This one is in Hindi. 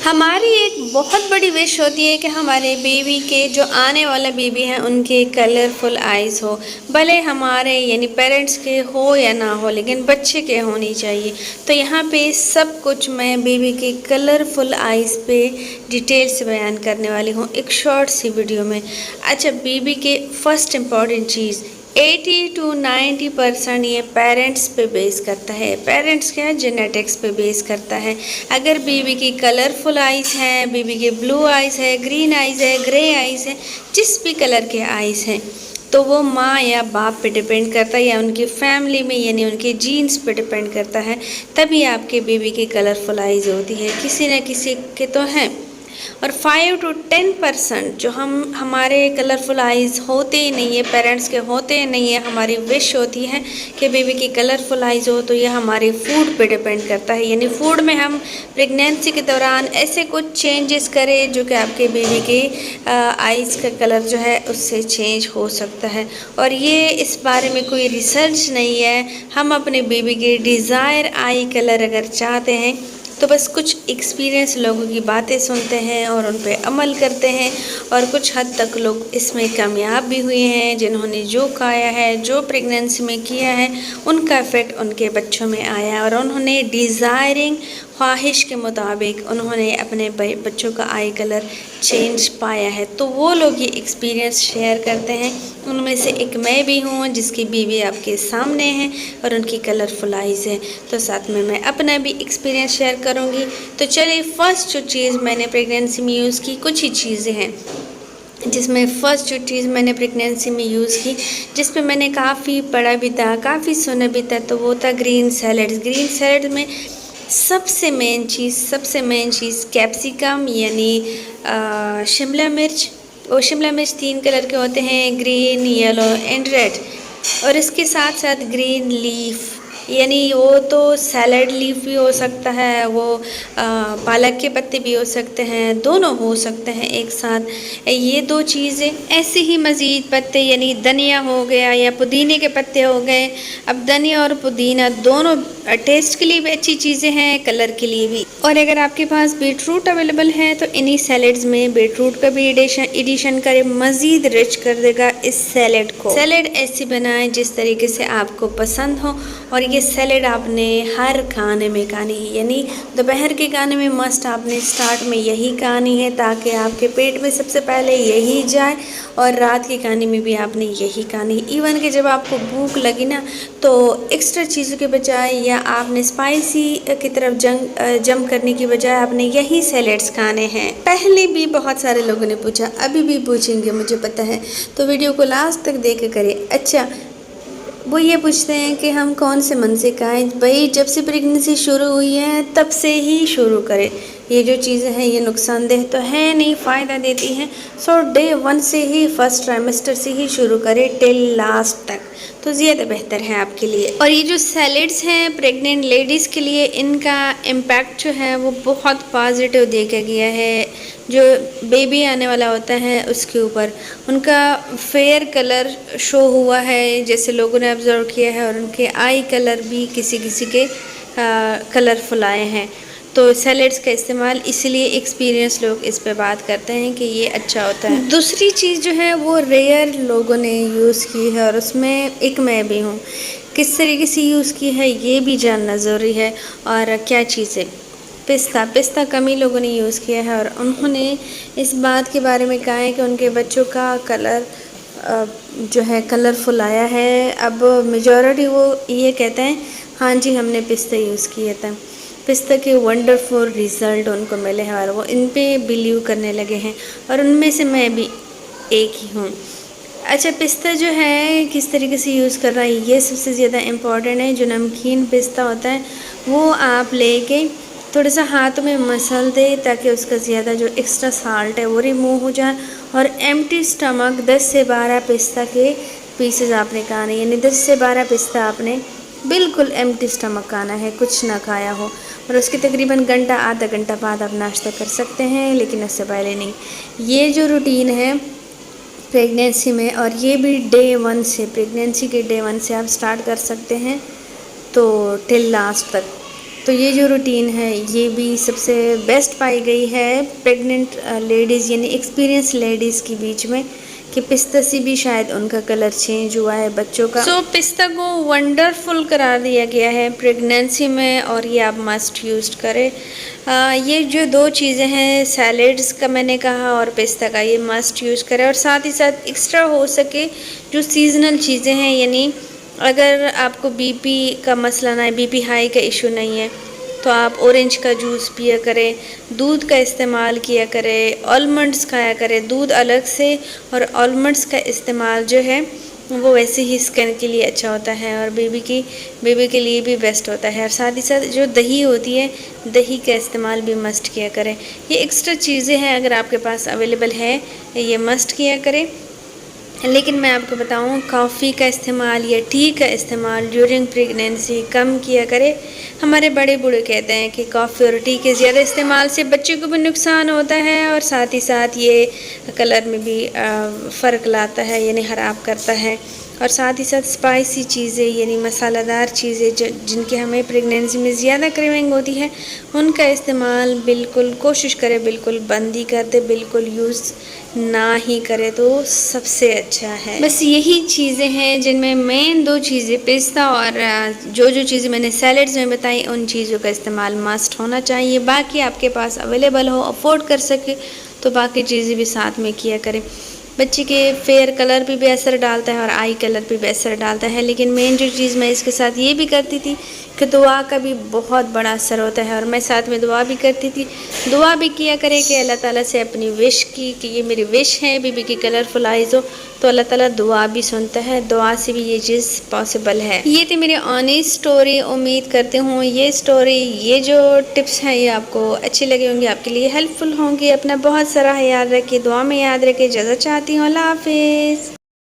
हमारी एक बहुत बड़ी विश होती है कि हमारे बेबी के जो आने वाला बेबी है उनके कलरफुल आइज़ हो, भले हमारे यानी पेरेंट्स के हो या ना हो, लेकिन बच्चे के होनी चाहिए। तो यहाँ पे सब कुछ मैं बेबी के कलरफुल आइज़ पे डिटेल से बयान करने वाली हूँ एक शॉर्ट सी वीडियो में। अच्छा, बेबी के फर्स्ट इम्पॉर्टेंट चीज़ 80 to 90% ये पेरेंट्स पे बेस करता है। पेरेंट्स क्या है, जेनेटिक्स पे बेस करता है। अगर बेबी की कलरफुल आइज़ हैं, बेबी के ब्लू आइज़ है, ग्रीन आइज़ है, ग्रे आइज़ है, जिस भी कलर के आइज़ हैं, तो वो माँ या बाप पे डिपेंड करता है या उनकी फैमिली में यानी उनके जीन्स पे डिपेंड करता है। तभी आपके बेबी की कलरफुल आइज़ होती है, किसी न किसी के तो हैं। और 5 to 10% जो हमारे कलरफुल आइज़ होते ही नहीं है, पेरेंट्स के होते ही नहीं है, हमारी विश होती है कि बेबी की कलरफुल आइज़ हो, तो यह हमारे फूड पे डिपेंड करता है। यानी फूड में हम प्रेगनेंसी के दौरान ऐसे कुछ चेंजेस करें जो कि आपके बेबी के आइज़ का कलर जो है उससे चेंज हो सकता है। और ये इस बारे में कोई रिसर्च नहीं है। हम अपने बेबी के डिज़ायर आई कलर अगर चाहते हैं तो बस कुछ एक्सपीरियंस लोगों की बातें सुनते हैं और उन पे अमल करते हैं। और कुछ हद तक लोग इसमें कामयाब भी हुए हैं, जिन्होंने जो खाया है, जो प्रेगनेंसी में किया है, उनका इफ़ेक्ट उनके बच्चों में आया और उन्होंने डिज़ायरिंग ख्वाहिश के मुताबिक उन्होंने अपने बच्चों का आई कलर चेंज पाया है। तो वो लोग ये एक्सपीरियंस शेयर करते हैं। उनमें से एक मैं भी हूँ जिसकी बीवी आपके सामने है और उनकी कलरफुल आइज़ है, तो साथ में मैं अपना भी एक्सपीरियंस शेयर करूँगी। तो चलिए, फ़र्स्ट जो चीज़ मैंने प्रेगनेंसी में यूज़ की, कुछ ही चीज़ें हैं जिसमें फ़र्स्ट जो चीज़ मैंने प्रेगनेंसी में यूज़ की, जिस पे मैंने काफ़ी पढ़ा भी था, काफ़ी सुना भी था, तो वो था ग्रीन सैलड्स। ग्रीन सैलड में सबसे मेन चीज़ कैप्सिकम यानी शिमला मिर्च। और शिमला मिर्च 3 कलर के होते हैं, ग्रीन, येलो एंड रेड। और इसके साथ साथ ग्रीन लीफ, यानी वो तो सैलड लीफ भी हो सकता है, वो पालक के पत्ते भी हो सकते हैं, दोनों हो सकते हैं एक साथ। ये 2 चीज़ें, ऐसे ही मज़ीद पत्ते यानी धनिया हो गया या पुदीने के पत्ते हो गए। अब धनिया और पुदीना दोनों टेस्ट के लिए भी अच्छी चीज़ें हैं, कलर के लिए भी। और अगर आपके पास बीटरूट अवेलेबल है तो इन्हीं सैलड्स में बीटरूट का भी एडिशन करें, मज़ीद रिच कर देगा इस सैलड को। सैलड ऐसी बनाएं जिस तरीके से आपको पसंद हो। और ये सैलड आपने हर खाने में खानी है, यानी दोपहर के खाने में मस्ट आपने स्टार्ट में यही खानी है ताकि आपके पेट में सबसे पहले यही जाए, और रात के खाने में भी आपने यही खानी है। इवन कि जब आपको भूख लगी ना, तो एक्स्ट्रा चीज़ों के बजाय या आपने स्पाइसी की तरफ जंप करने की बजाय आपने यही सैलड्स खाने हैं। पहले भी बहुत सारे लोगों ने पूछा, अभी भी पूछेंगे मुझे पता है, तो वीडियो को लास्ट तक देख करें। अच्छा, वो ये पूछते हैं कि हम कौन से मन से खाएं। भाई, जब से प्रेगनेंसी शुरू हुई है तब से ही शुरू करें। ये जो चीज़ें हैं ये नुकसानदेह तो है नहीं, फ़ायदा देती हैं। सो डे 1 से ही, फर्स्ट ट्राइमेस्टर से ही शुरू करें टिल लास्ट तक, तो ज़्यादा बेहतर है आपके लिए। और ये जो सैलड्स हैं प्रेग्नेंट लेडीज़ के लिए, इनका इम्पैक्ट जो है वो बहुत पॉजिटिव देखा गया है। जो बेबी आने वाला होता है उसके ऊपर उनका फेयर कलर शो हुआ है, जैसे लोगों ने ऑब्ज़र्व किया है, और उनके आई कलर भी किसी किसी के कलरफुल आए हैं। तो सैलड्स का इस्तेमाल इसलिए एक्सपीरियंस लोग इस पे बात करते हैं कि ये अच्छा होता है। दूसरी चीज़ जो है वो रेयर लोगों ने यूज़ की है, और उसमें एक मैं भी हूँ। किस तरीके से यूज़ की है ये भी जानना ज़रूरी है। और क्या चीज़ है, पिस्ता कम ही लोगों ने यूज़ किया है, और उन्होंने इस बात के बारे में कहा है कि उनके बच्चों का कलर जो है कलरफुल आया है। अब मेजॉरिटी वो ये कहते हैं, हाँ जी हमने पिस्ता यूज़ किया था, पिस्ता के वंडरफुल रिज़ल्ट उनको मिले हैं और वो इन पे बिलीव करने लगे हैं, और उनमें से मैं भी एक ही हूँ। अच्छा, पिस्ता जो है किस तरीके से यूज़ करना है ये सबसे ज़्यादा इम्पॉर्टेंट है। जो नमकीन पिस्ता होता है वो आप लेके थोड़ा सा हाथ में मसल दे ताकि उसका ज़्यादा जो एक्स्ट्रा साल्ट है वो रिमूव हो जाए। और एम्प्टी स्टमक 10 से 12 पिस्ता के पीसेस आपने खाने, यानी 10 से 12 पिस्ता आपने बिल्कुल एम्प्टी स्टमक खाना है, कुछ ना खाया हो। और उसके तकरीबन घंटा आधा घंटा बाद आप नाश्ता कर सकते हैं, लेकिन उससे पहले नहीं। ये जो रूटीन है प्रेगनेंसी में, और ये भी डे 1 से, प्रेगनेंसी के डे 1 से आप स्टार्ट कर सकते हैं तो टिल लास्ट तक। तो ये जो रूटीन है ये भी सबसे बेस्ट पाई गई है प्रेग्नेंट लेडीज़ यानी एक्सपीरियंस लेडीज़ के बीच में, कि पिस्ता से भी शायद उनका कलर चेंज हुआ है बच्चों का। सो पिस्ता को वंडरफुल करार दिया गया है प्रेगनेंसी में, और ये आप मस्ट यूज़ करें। ये जो दो चीज़ें हैं, सैलेड्स का मैंने कहा और पिस्ता का, ये मस्ट यूज़ करें। और साथ ही साथ एक्स्ट्रा हो सके जो सीजनल चीज़ें हैं, यानी अगर आपको बीपी का मसला ना है, बीपी हाई का इशू नहीं है, तो आप ऑरेंज का जूस पिया करें, दूध का इस्तेमाल किया करें, आलमंड्स खाया करें, दूध अलग से और आलमंड्स का इस्तेमाल जो है वो वैसे ही स्किन के लिए अच्छा होता है और बेबी के लिए भी बेस्ट होता है। और साथ ही साथ जो दही होती है, दही का इस्तेमाल भी मस्ट किया करें। ये एक्स्ट्रा चीज़ें हैं, अगर आपके पास अवेलेबल है ये मस्ट किया करें। लेकिन मैं आपको बताऊं, कॉफ़ी का इस्तेमाल या टी का इस्तेमाल ड्यूरिंग प्रेगनेंसी कम किया करें। हमारे बड़े बूढ़े कहते हैं कि कॉफ़ी और टी के ज़्यादा इस्तेमाल से बच्चे को भी नुकसान होता है और साथ ही साथ ये कलर में भी फ़र्क लाता है, यानी ख़राब करता है। और साथ ही साथ स्पाइसी चीज़ें यानी मसालेदार चीज़ें जिनकी हमें प्रेगनेंसी में ज़्यादा क्रेविंग होती है, उनका इस्तेमाल बिल्कुल कोशिश करें, बिल्कुल बंद ही कर दे, बिल्कुल यूज़ ना ही करें तो सबसे अच्छा है। बस यही चीज़ें हैं जिनमें मेन दो चीज़ें, पिस्ता और जो जो चीज़ें मैंने सैलेड्स में बताई, उन चीज़ों का इस्तेमाल मस्ट होना चाहिए। बाकी आपके पास अवेलेबल हो, अफोर्ड कर सके तो बाकी चीज़ें भी साथ में किया करें। बच्चे के फेयर कलर पे भी असर डालता है और आई कलर पे भी असर डालता है। लेकिन मेन जो चीज़ मैं इसके साथ ये भी करती थी कि दुआ का भी बहुत बड़ा असर होता है, और मैं साथ में दुआ भी करती थी। दुआ भी किया करें कि अल्लाह ताला से अपनी विश की कि ये मेरी विश है बेबी की कलरफुल आइज़ हो, तो अल्लाह ताला दुआ भी सुनता है, दुआ से भी ये चीज़ पॉसिबल है। ये थी मेरी ऑनेस्ट स्टोरी। उम्मीद करती हूँ ये स्टोरी, ये जो टिप्स हैं ये आपको अच्छी लगी होंगी, आपके लिए हेल्पफुल होंगी। अपना बहुत सारा ख्याल रखिए, दुआ में याद रखिए। इजाज़त चाहती हूँ, अल्लाह हाफिज़।